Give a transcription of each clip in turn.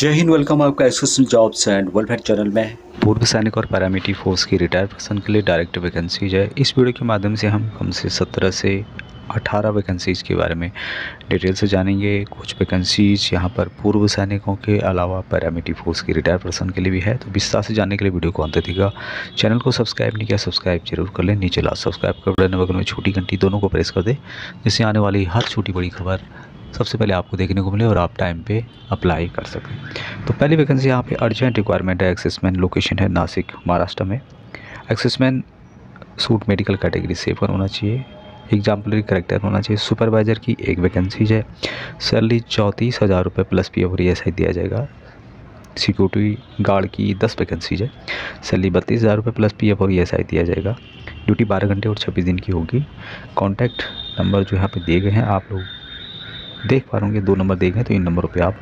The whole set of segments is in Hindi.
जय हिंद। वेलकम आपका association jobs and welfare channel में। पूर्व सैनिक और पैरामिलिट्री फोर्स की रिटायर्ड पर्सन के लिए डायरेक्ट वैकेंसीज है। इस वीडियो के माध्यम से हम कम से 17 से 18 वैकेंसीज के बारे में डिटेल से जानेंगे। कुछ वैकेंसीज यहाँ पर पूर्व सैनिकों के अलावा पैरामिलिट्री फोर्स की रिटायर्ड पर्सन के लिए भी है। तो विस्तार से जानने के लिए वीडियो को अंत दिखेगा। चैनल को सब्सक्राइब नहीं किया, सब्सक्राइब जरूर कर लें। नीचे ला सब्सक्राइब कर बटन बगल में छोटी घंटी दोनों को प्रेस कर दें, जिससे आने वाली हर छोटी बड़ी खबर सबसे पहले आपको देखने को मिले और आप टाइम पे अप्लाई कर सकें। तो पहली वैकेंसी यहाँ पे अर्जेंट रिक्वायरमेंट है। एक्सेसमैन, लोकेशन है नासिक महाराष्ट्र में। एक्सेसमैन सूट मेडिकल कैटेगरी से पर होना चाहिए। एग्जाम्पलरी करेक्टर होना चाहिए। सुपरवाइज़र की एक वैकेंसी है। सैलरी 34,000 रुपये प्लस पी और ESI दिया जाएगा। सिक्योरिटी गार्ड की 10 वैकेंसीज है। सैलरी 32,000 रुपये प्लस पी और ESI दिया जाएगा। ड्यूटी 12 घंटे और 26 दिन की होगी। कॉन्टैक्ट नंबर जो यहाँ पे दिए गए हैं, आप लोग देख पा रहे 2 नंबर दिए गए, तो इन नंबरों पे आप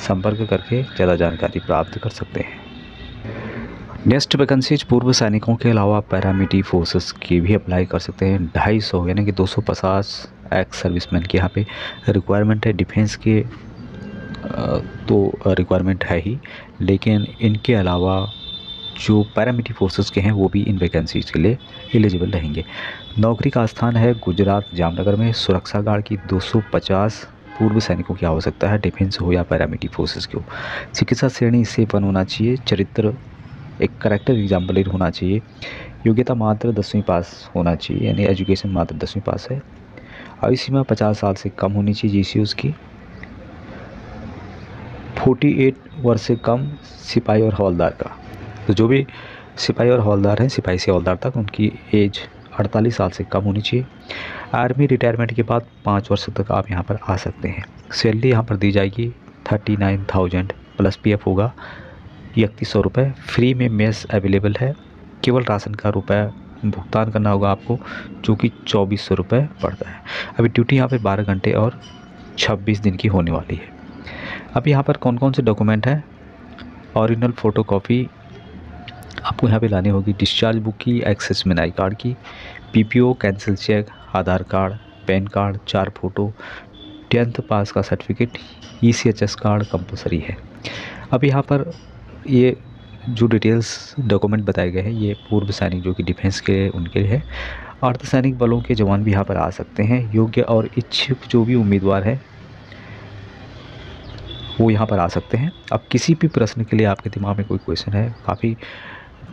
संपर्क करके ज़्यादा जानकारी प्राप्त कर सकते हैं। नेक्स्ट वैकेंसीज पूर्व सैनिकों के अलावा पैरामिलिट्री फोर्सेस की भी अप्लाई कर सकते हैं। 250 यानी कि 250 एक्स सर्विसमैन की यहाँ पे रिक्वायरमेंट है। डिफेंस के तो रिक्वायरमेंट है ही, लेकिन इनके अलावा जो पैरामिलिट्री फोर्सेस के हैं वो भी इन वैकेंसीज के लिए एलिजिबल रहेंगे। नौकरी का स्थान है गुजरात जामनगर में। सुरक्षा गार्ड की 250 पूर्व सैनिकों की आवश्यकता है, डिफेंस हो या पैरामिलिट्री फोर्सेस की हो। चिकित्सा श्रेणी से 1 होना चाहिए। चरित्र एक करेक्टर एग्जाम्पलर होना चाहिए। योग्यता मात्र 10वीं पास होना चाहिए, यानी एजुकेशन मात्र 10वीं पास है। आयु सीमा 50 साल से कम होनी चाहिए। GCUs की 48 वर्ष से कम। सिपाही और हवलदार का, तो जो भी सिपाही और हवलदार हैं, सिपाही से हवलदार तक, उनकी एज 48 साल से कम होनी चाहिए। आर्मी रिटायरमेंट के बाद 5 वर्ष तक आप यहाँ पर आ सकते हैं। सैलरी यहाँ पर दी जाएगी 39,000 प्लस PF होगा 3100 रुपये। फ्री में मेस अवेलेबल है। केवल राशन का रुपये भुगतान करना होगा आपको, जो कि 2400 रुपये पड़ता है। अभी ड्यूटी यहाँ पर 12 घंटे और 26 दिन की होने वाली है। अब यहाँ पर कौन कौन से डॉक्यूमेंट हैं? ओरिजिनल फ़ोटोकॉपी आपको यहाँ पे लानी होगी। डिस्चार्ज बुक की, एक्सेसमैन आई कार्ड की, PPO cancel check, Aadhaar card, PAN card, 4 photo, 10th pass का सर्टिफिकेट, ECHS कार्ड कंपलसरी है। अब यहाँ पर ये जो डिटेल्स डॉक्यूमेंट बताए गए हैं, ये पूर्व सैनिक जो कि डिफेंस के उनके लिए है। अर्धसैनिक बलों के जवान भी यहाँ पर आ सकते हैं। योग्य और इच्छुक जो भी उम्मीदवार है वो यहाँ पर आ सकते हैं। अब किसी भी प्रश्न के लिए आपके दिमाग में कोई क्वेश्चन है, काफ़ी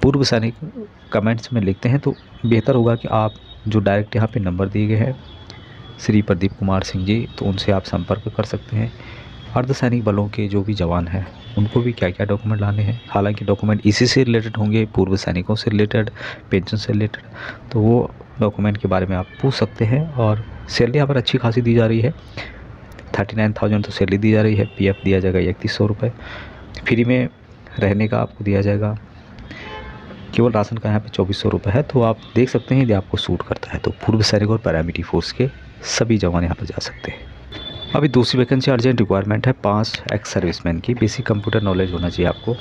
पूर्व सैनिक कमेंट्स में लिखते हैं, तो बेहतर होगा कि आप जो डायरेक्ट यहाँ पे नंबर दिए गए हैं श्री प्रदीप कुमार सिंह जी, तो उनसे आप संपर्क कर सकते हैं। अर्धसैनिक बलों के जो भी जवान हैं उनको भी क्या क्या डॉक्यूमेंट लाने हैं, हालांकि डॉक्यूमेंट इसी से रिलेटेड होंगे, पूर्व सैनिकों से रिलेटेड, पेंशन से रिलेटेड, तो वो डॉक्यूमेंट के बारे में आप पूछ सकते हैं। और सैलरी यहाँ पर अच्छी खासी दी जा रही है। 39,000 तो सैलरी दी जा रही है। PF दिया जाएगा 3100 रुपये। फ्री में रहने का आपको दिया जाएगा। केवल राशन का यहाँ पे 2400 रुपये है। तो आप देख सकते हैं यदि आपको सूट करता है तो पूर्व सैनिक और पैरामिलिट्री फोर्स के सभी जवान यहाँ पर जा सकते हैं। अभी दूसरी वैकेंसी अर्जेंट रिक्वायरमेंट है 5 एक्स सर्विसमैन की। बेसिक कंप्यूटर नॉलेज होना चाहिए आपको।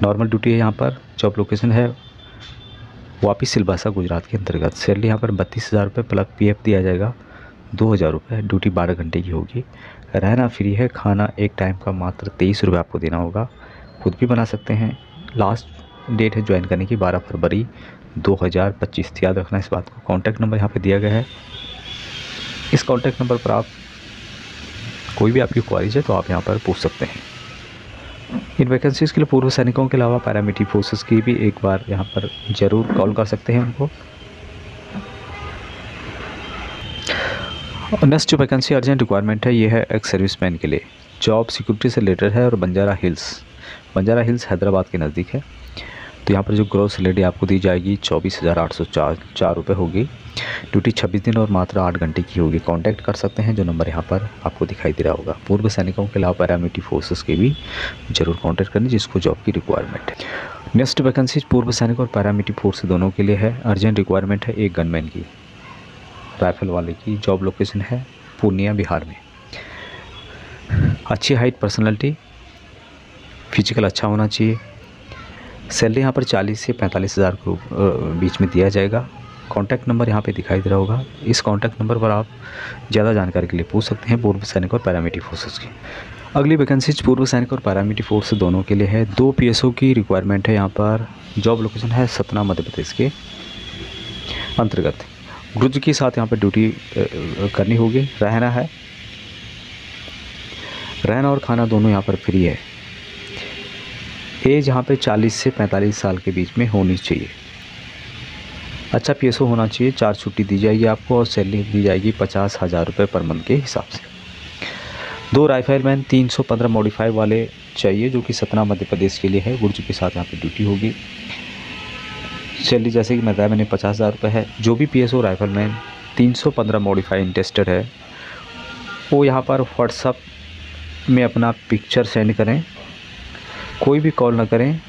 नॉर्मल ड्यूटी है यहाँ पर। जॉब लोकेशन है वापी सिलवासा गुजरात के अंतर्गत। सैलरी यहाँ पर 32,000 रुपये प्लस PF दिया जाएगा 2,000 रुपये। ड्यूटी 12 घंटे की होगी। रहना फ्री है। खाना एक टाइम का मात्र 23 रुपये आपको देना होगा, खुद भी बना सकते हैं। लास्ट डेट है ज्वाइन करने की 12 फरवरी 2025। याद रखना इस बात को। कॉन्टैक्ट नंबर यहाँ पे दिया गया है। इस कॉन्टैक्ट नंबर पर आप कोई भी आपकी क्वारीज है तो आप यहाँ पर पूछ सकते हैं। इन वैकेंसीज़ के लिए पूर्व सैनिकों के अलावा पैरामिलिट्री फोर्सेस की भी एक बार यहाँ पर ज़रूर कॉल कर सकते हैं उनको। नेक्स्ट जो वैकेंसी अर्जेंट रिक्वायरमेंट है ये है एक्स सर्विसमैन के लिए। जॉब सिक्योरिटी से रिलेटेड है और बंजारा हिल्स हैदराबाद के नज़दीक है। तो यहाँ पर जो ग्रॉस सैलरी आपको दी जाएगी 24,804 रुपये होगी। ड्यूटी 26 दिन और मात्र 8 घंटे की होगी। कांटेक्ट कर सकते हैं जो नंबर यहाँ पर आपको दिखाई दे रहा होगा। पूर्व सैनिकों के अलावा पैरामिलिट्री फोर्सेस के भी जरूर कांटेक्ट करनी जिसको जॉब की रिक्वायरमेंट है। नेक्स्ट वैकेंसी पूर्व सैनिक और पैरामिलिट्री फोर्स दोनों के लिए है। अर्जेंट रिक्वायरमेंट है एक गनमैन की, राइफल वाले की। जॉब लोकेशन है पूर्णिया बिहार में। अच्छी हाइट, पर्सनैलिटी, फिजिकल अच्छा होना चाहिए। सैलरी यहाँ पर 40 से 45,000 के बीच में दिया जाएगा। कॉन्टैक्ट नंबर यहाँ पे दिखाई दे रहा होगा। इस कॉन्टैक्ट नंबर पर आप ज़्यादा जानकारी के लिए पूछ सकते हैं पूर्व सैनिक और पैरामिलिट्री फोर्सेस की। अगली वैकेंसीज पूर्व सैनिक और पैरामिलिट्री फोर्स दोनों के लिए है। 2 पीएसओ की रिक्वायरमेंट है यहाँ पर। जॉब लोकेशन है सतना मध्य प्रदेश के अंतर्गत। गुरुज के साथ यहाँ पर ड्यूटी करनी होगी। रहना और खाना दोनों यहाँ पर फ्री है। एज यहाँ पे 40 से 45 साल के बीच में होनी चाहिए। अच्छा पीएसओ होना चाहिए। 4 छुट्टी दी जाएगी आपको और सैलरी दी जाएगी 50,000 रुपये पर मंथ के हिसाब से। 2 राइफलमैन 315 मॉडिफाई वाले चाहिए जो कि सतना मध्य प्रदेश के लिए है। गुरुजी के साथ यहाँ पे ड्यूटी होगी। सैलरी जैसे कि बताया मैंने 50,000 रुपये है। जो भी पीएसओ राइफलमैन 315 मॉडिफाई इंटरेस्टेड है वो यहाँ पर व्हाट्सअप में अपना पिक्चर सेंड करें। कोई भी कॉल ना करें।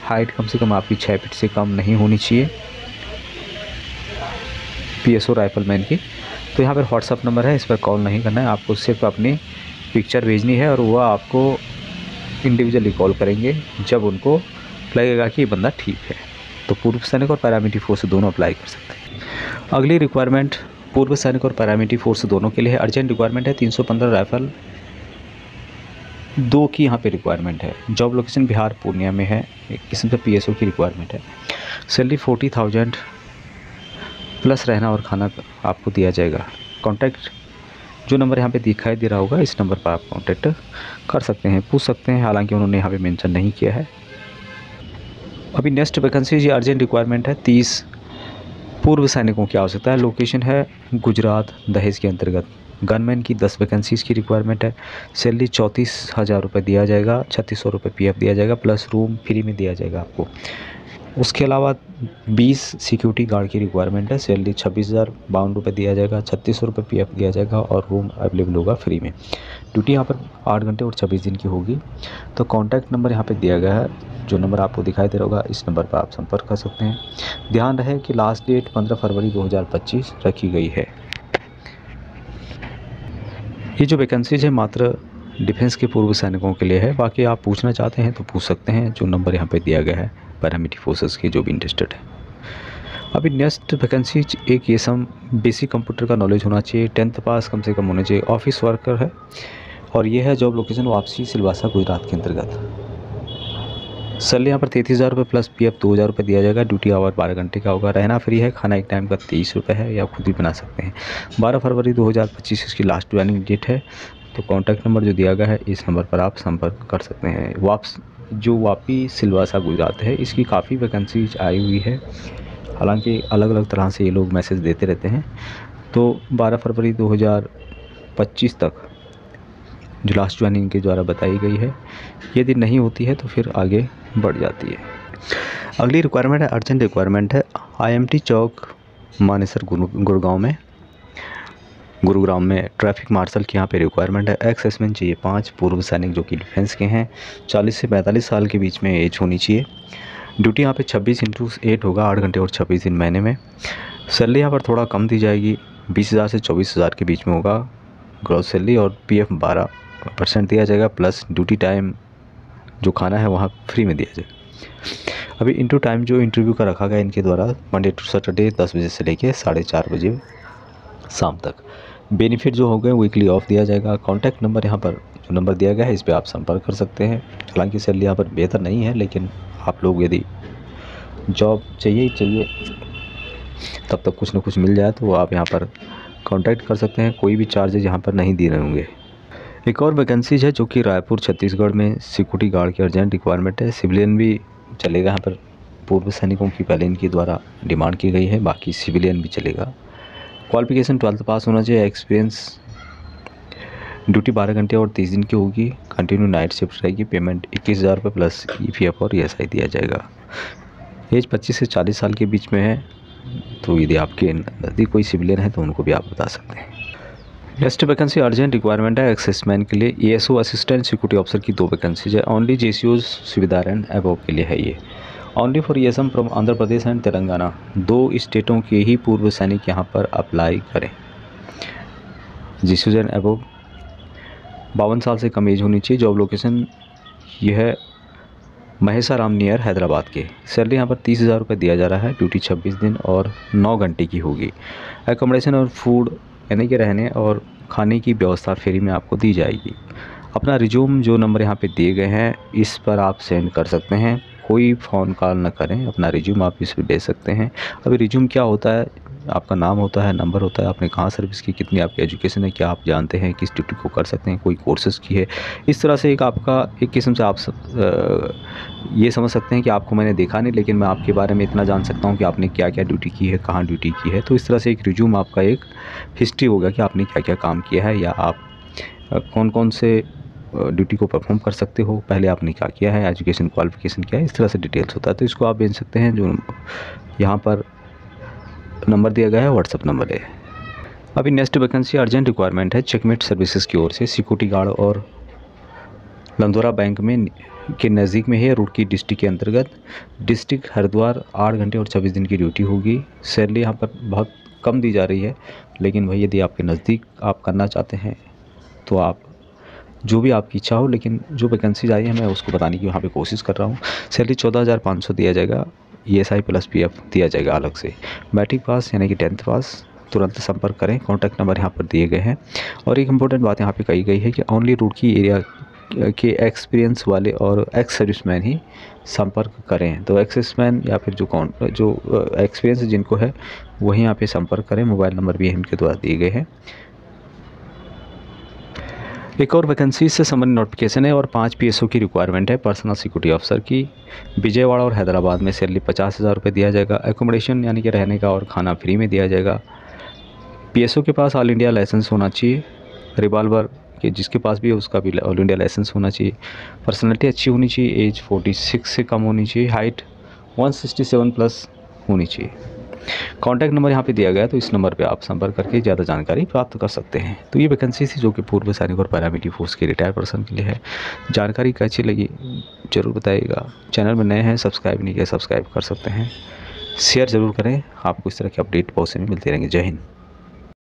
हाइट कम से कम आपकी 6 फीट से कम नहीं होनी चाहिए पीएसओ राइफलमैन की। तो यहाँ पर व्हाट्सअप नंबर है, इस पर कॉल नहीं करना है। आपको सिर्फ अपनी पिक्चर भेजनी है और वह आपको इंडिविजुअली कॉल करेंगे जब उनको लगेगा कि ये बंदा ठीक है। तो पूर्व सैनिक और पैरामिलिट्री फोर्स दोनों अप्लाई कर सकते हैं। अगली रिक्वायरमेंट पूर्व सैनिक और पैरामिलिट्री फोर्स दोनों के लिए है। अर्जेंट रिक्वायरमेंट है। 315 राइफल 2 की यहाँ पे रिक्वायरमेंट है। जॉब लोकेशन बिहार पूर्णिया में है। किस्म का पीएसओ की रिक्वायरमेंट है। सैलरी 40,000 प्लस रहना और खाना आपको दिया जाएगा। कॉन्टैक्ट जो नंबर यहाँ पे दिखाई दे रहा होगा इस नंबर पर आप कॉन्टैक्ट कर सकते हैं, पूछ सकते हैं। हालांकि उन्होंने यहाँ पे मेंशन नहीं किया है। अभी नेक्स्ट वैकेंसी ये अर्जेंट रिक्वायरमेंट है। 30 पूर्व सैनिकों की आवश्यकता है। लोकेशन है गुजरात दहेज के अंतर्गत। गनमैन की 10 वैकेंसीज़ की रिक्वायरमेंट है। सैलरी 34,000 रुपये दिया जाएगा। 3600 रुपये पीएफ दिया जाएगा प्लस रूम फ्री में दिया जाएगा आपको। उसके अलावा 20 सिक्योरिटी गार्ड की रिक्वायरमेंट है। सैलरी 26,052 रुपये दिया जाएगा। 3600 रुपये पीएफ दिया जाएगा और रूम अवेलेबल होगा फ्री में। ड्यूटी यहाँ पर 8 घंटे और 26 दिन की होगी। तो कॉन्टैक्ट नंबर यहाँ पे दिया गया है। जो नंबर आपको दिखाई दे रहा होगा इस नंबर पर आप संपर्क कर सकते हैं। ध्यान रहे कि लास्ट डेट 15 फरवरी 2025 रखी गई है। ये जो वैकेंसीज है मात्र डिफेंस के पूर्व सैनिकों के लिए है। बाकी आप पूछना चाहते हैं तो पूछ सकते हैं। जो नंबर यहाँ पे दिया गया है पैरामिलिट्री फोर्सेस की जो भी इंटरेस्टेड है। अभी नेक्स्ट वैकेंसी एक ये सम बेसिक कंप्यूटर का नॉलेज होना चाहिए। 10th पास कम से कम होना चाहिए। ऑफिस वर्कर है और ये है जॉब लोकेशन वापसी सिलवासा गुजरात के अंतर्गत। सैलरी यहाँ पर 33,000 रुपये प्लस पीएफ 2,000 रुपये दिया जाएगा। ड्यूटी आवर 12 घंटे का होगा। रहना फ्री है। खाना एक टाइम का 30 रुपये है या खुद भी बना सकते हैं। 12 फरवरी 2025 इसकी लास्ट ज्वाइनिंग डेट है। तो कॉन्टैक्ट नंबर जो दिया गया है इस नंबर पर आप संपर्क कर सकते हैं। वापी सिलवासा गुजरात है। इसकी काफ़ी वैकेंसीज आई हुई है। हालांकि अलग अलग तरह से ये लोग मैसेज देते रहते हैं। तो 12 फरवरी 2025 तक जो लास्ट ज्वाइनिंग के द्वारा बताई गई है, यदि नहीं होती है तो फिर आगे बढ़ जाती है। अगली रिक्वायरमेंट है अर्जेंट रिक्वायरमेंट है। IMT चौक मानेसर गुरुग्राम में ट्रैफिक मार्शल की यहाँ पे रिक्वायरमेंट है। एक्स-सर्विसमैन चाहिए 5 पूर्व सैनिक जो कि डिफेंस के हैं। 40 से 45 साल के बीच में एज होनी चाहिए। ड्यूटी यहाँ पे 26/8 होगा। 8 घंटे और 26 दिन महीने में। सैलरी यहाँ पर थोड़ा कम दी जाएगी। 20,000 से 24,000 के बीच में होगा ग्रॉस सैलरी और PF 12% दिया जाएगा प्लस ड्यूटी टाइम जो खाना है वहाँ फ्री में दिया जाएगा। अभी इंटरव्यू टाइम जो इंटरव्यू का रखा गया इनके द्वारा मंडे टू सैटरडे 10 बजे से लेके 4:30 बजे शाम तक। बेनिफिट जो हो गए वीकली ऑफ दिया जाएगा। कॉन्टैक्ट नंबर यहाँ पर जो नंबर दिया गया है इस पर आप संपर्क कर सकते हैं। हालांकि सैलरी यहाँ पर बेहतर नहीं है लेकिन आप लोग यदि जॉब चाहिए तब तक कुछ ना कुछ मिल जाए तो आप यहाँ पर कॉन्टैक्ट कर सकते हैं। कोई भी चार्जेज यहाँ पर नहीं दिए रहे होंगे। एक और वैकेंसीज है जो कि रायपुर छत्तीसगढ़ में सिक्योरिटी गार्ड की अर्जेंट रिक्वायरमेंट है। सिविलियन भी चलेगा। यहाँ पर पूर्व सैनिकों की पहले इनके द्वारा डिमांड की गई है। बाकी सिविलियन भी चलेगा। क्वालिफिकेशन 12th पास होना चाहिए। एक्सपीरियंस। ड्यूटी 12 घंटे और 30 दिन की होगी। कंटिन्यू नाइट शिफ्ट रहेगी। पेमेंट 21,000 रुपये प्लस EPF और ESI दिया जाएगा। एज 25 से 40 साल के बीच में है। तो यदि आपके नज़दीक कोई सिविलियन है तो उनको भी आप बता सकते हैं। नेक्स्ट वैकेंसी अर्जेंट रिक्वायरमेंट है एक्स-सर्विसमैन के लिए। ESO असिस्टेंट सिक्योरिटी ऑफिसर की 2 वैकेंसीज है। ओनली JCOs सुविधार एंड अबव के लिए है ये। Only for ESM from Andhra Pradesh and Telangana. 2 स्टेटों के ही पूर्व सैनिक यहाँ पर अप्लाई करें। JCOs एंड अबव 52 साल से कम एज होनी चाहिए। जॉब लोकेशन यह है महेसाराम नियर हैदराबाद के। सैलरी यहाँ पर 30,000 रुपये दिया जा रहा है। ड्यूटी 26 दिन और 9 घंटे की होगी। एकोमोडेशन और फूड यानी कि रहने और खाने की व्यवस्था फ्री में आपको दी जाएगी। अपना रिज्यूम जो नंबर यहाँ पे दिए गए हैं इस पर आप सेंड कर सकते हैं। कोई फ़ोन कॉल ना करें, अपना रिज्यूम आप इस पे भेज सकते हैं। अभी रिज्यूम क्या होता है, आपका नाम होता है, नंबर होता है, आपने कहाँ सर्विस की, कितनी आपकी एजुकेशन है, क्या आप जानते हैं, किस ड्यूटी को कर सकते हैं, कोई कोर्सेज़ की है। इस तरह से एक आपका एक किस्म से आप ये समझ सकते हैं कि आपको मैंने देखा नहीं, लेकिन मैं आपके बारे में इतना जान सकता हूँ कि आपने क्या-क्या ड्यूटी की है, कहाँ ड्यूटी की है। तो इस तरह से एक रिज्यूम आपका एक हिस्ट्री होगा कि आपने क्या-क्या काम किया है, या आप कौन-कौन से ड्यूटी को परफॉर्म कर सकते हो, पहले आपने क्या किया है, एजुकेशन क्वालिफ़िकेशन क्या है, इस तरह से डिटेल्स होता है। तो इसको आप भेज सकते हैं, जो यहाँ पर नंबर दिया गया है व्हाट्सएप नंबर है। अभी नेक्स्ट वैकेंसी अर्जेंट रिक्वायरमेंट है चेकमेट सर्विसेज की ओर से, सिक्योरिटी गार्ड और लंदोरा बैंक में के नज़दीक में है, रुड़की डिस्ट्रिक्ट के अंतर्गत। डिस्ट्रिक्ट हरिद्वार, 8 घंटे और 24 दिन की ड्यूटी होगी। सैलरी यहाँ पर बहुत कम दी जा रही है, लेकिन वही यदि आपके नज़दीक आप करना चाहते हैं तो आप जो भी आपकी इच्छा हो, लेकिन जो वैकेंसीज आई है मैं उसको बताने की वहाँ पे कोशिश कर रहा हूँ। सैलरी 14,500 दिया जाएगा, ESI प्लस PF दिया जाएगा अलग से। मैट्रिक पास यानी कि 10th पास, तुरंत संपर्क करें। कॉन्टैक्ट नंबर यहाँ पर दिए गए हैं। और एक इम्पोर्टेंट बात यहाँ पे कही गई है कि ओनली रुड़की एरिया के एक्सपीरियंस वाले और एक्स सर्विसमैन ही संपर्क करें। तो एक्स सर्विसमैन या फिर जो एक्सपीरियंस जिनको है वही यहाँ पे संपर्क करें। मोबाइल नंबर भी इनके द्वारा दिए गए हैं। एक और वैकेंसी से संबंधित नोटिफिकेशन है और 5 PSO की रिक्वायरमेंट है पर्सनल सिक्योरिटी ऑफिसर की। विजयवाड़ा और हैदराबाद में सैलरी 50,000 रुपये दिया जाएगा। एकोमोडेशन यानी कि रहने का और खाना फ्री में दिया जाएगा। PSO के पास ऑल इंडिया लाइसेंस होना चाहिए। रिवॉल्वर के जिसके पास भी है उसका भी ऑल इंडिया लाइसेंस होना चाहिए। पर्सनैलिटी अच्छी होनी चाहिए। एज 46 से कम होनी चाहिए। हाइट 167 प्लस होनी चाहिए। कॉन्टैक्ट नंबर यहाँ पे दिया गया है, तो इस नंबर पे आप संपर्क करके ज़्यादा जानकारी प्राप्त कर सकते हैं। तो ये वैकेंसी थी जो कि पूर्व सैनिक और पैरामिलिट्री फोर्स के रिटायर्ड पर्सन के लिए है। जानकारी कैसी लगी ज़रूर बताइएगा। चैनल में नए हैं, सब्सक्राइब नहीं किया, सब्सक्राइब कर सकते हैं। शेयर ज़रूर करें। आपको इस तरह के अपडेट बहुत से मिलते रहेंगे। जय हिंद।